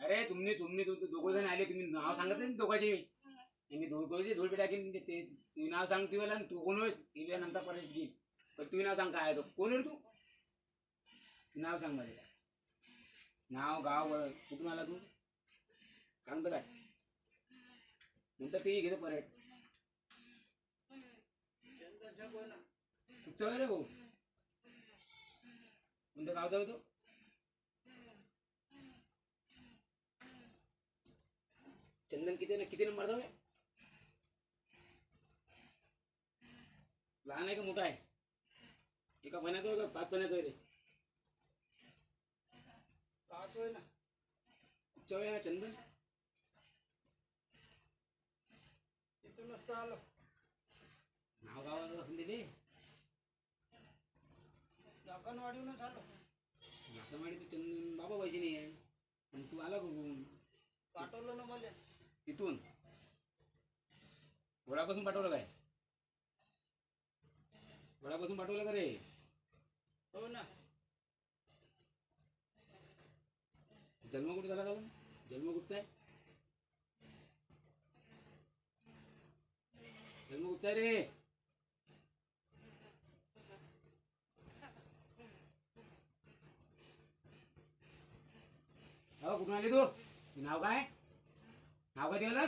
अरे तुम्ही तुम्ही दोघ जण आले, तुम्ही नाव सांगत नाही दोघांचे. मी दोघांचे झोल टाकीन. ते तुम्ही नाव सांग तुला, तू कोण होय तिला नंतर परत घे. पण तुम्ही नाव सांग काय तो कोण होय, तू नाव सांग मला. नाव गाव कुठून आला तू सांगतो काय, नंतर ते घेतो परत. कुठचा रे भाऊ, कोणत्या गावचा होय तो. चंदन किती नंबरचा आहे, लहान आहे का मोठा आहे, एका महिन्याचा आहे का 5 महिन्याचा आहे रे. 5 होय ना. कुठचा आहे चंदन, तिथून नसतं आलो. नाव गावाचं असं ते लाखनवाडीहूनच आलो. लाखनवाडी तर चंदन बाबा पैसे नाही आहे, पण तू आला कुठून. पाठवलं ना मला तिथून, घोडापासून पाठवलं काय, घोडापासून पाठवलं का रे. हो ना. जन्म कुठे झाला का, जन्म कुठचा आहे, जन्म कुठचा आहे रे. हो कुठून आली तू, नाव काय, नाव काय दिलं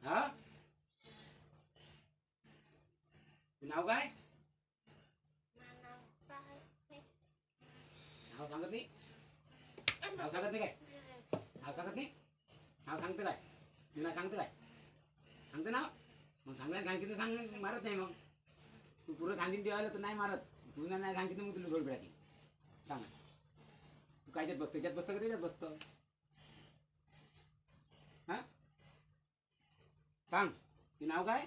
हा, नाव काय, नाव सांगत नाही, नाव सांगत नाही काय, नाव सांगत नाही, नाव सांगतं काय, तुला सांगतं काय, सांगतं नाव. मग सांगायला सांगते तर सांग, मारत नाही. मग तू पुरं सांगीन देवायला तर नाही मारत, तू नाही सांगितलं मग तुला जोड की सांग. तू कायच्यात बसतं, त्याच्यात बसतं का त्याच्यात बसतं, हा सांग. ते नाव काय,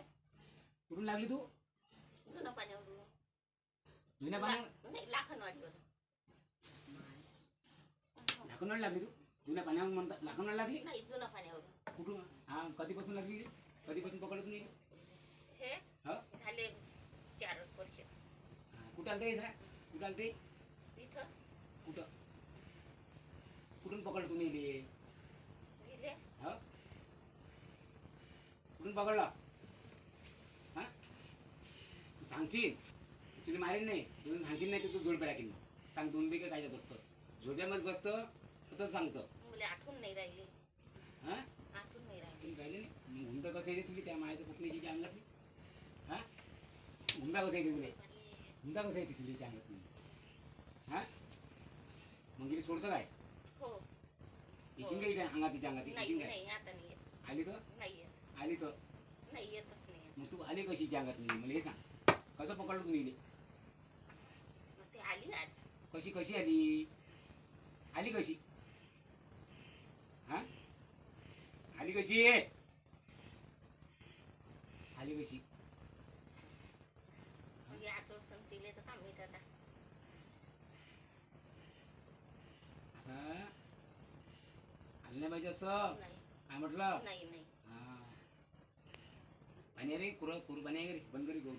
कुठून लागली तू, जुन्या पाण्यावर, जुन्या पाण्यावर लाखनवाडीवर, लाखनवाडी लागली तू. जुन्या पाण्यावर म्हणतात लाखून लागली नाही जुना पाण्यावर कुठून हा कधीपासून लागली कधीपासून पकडलं तुम्ही हे हा झाले 4 वर्ष कुठं आलते कुठं आलते इथं कुठं कुठून पकडलं तुम्ही इले गेले हा कुठून पकडला हा तू सांगशील तुला मारेन नाही तुम्ही सांगशील नाही तर तू जोडपे टाकीन सांग 2 बिघे काय बसतं झोड्यामध्ये बसतं तर सांगतं मला आठवण नाही राहिली हा आठवण नाही राहिली तुम्ही राहिले नाही मग हुंदा कसं येते तुला त्या मायाचं कुठल्या अंगातली हा हुंदा कसं येते तुला हुंदा कसं येते तुला अंगात नाही हा मग गेली सोडतं काय हो येशील काय अंगात तिच्या अंगात नाही येशील काय नाही आता नाही येत आली तर नाही येत आली तर नाही येतच नाही येत. मग तू आली कशी तिच्या अंगात नाही मला हे सांग कसं पकडलं तुम्ही इले मग ते आली आज कशी कशी आली आली कशी हा आली कशी आली कशी मग याचं असं तिले तर काम येत आता आता आली नाही पाहिजे असं नाही काय म्हटलं नाही नाही हा पाणी रे कुर पाणी आहे रे बंद करी गहू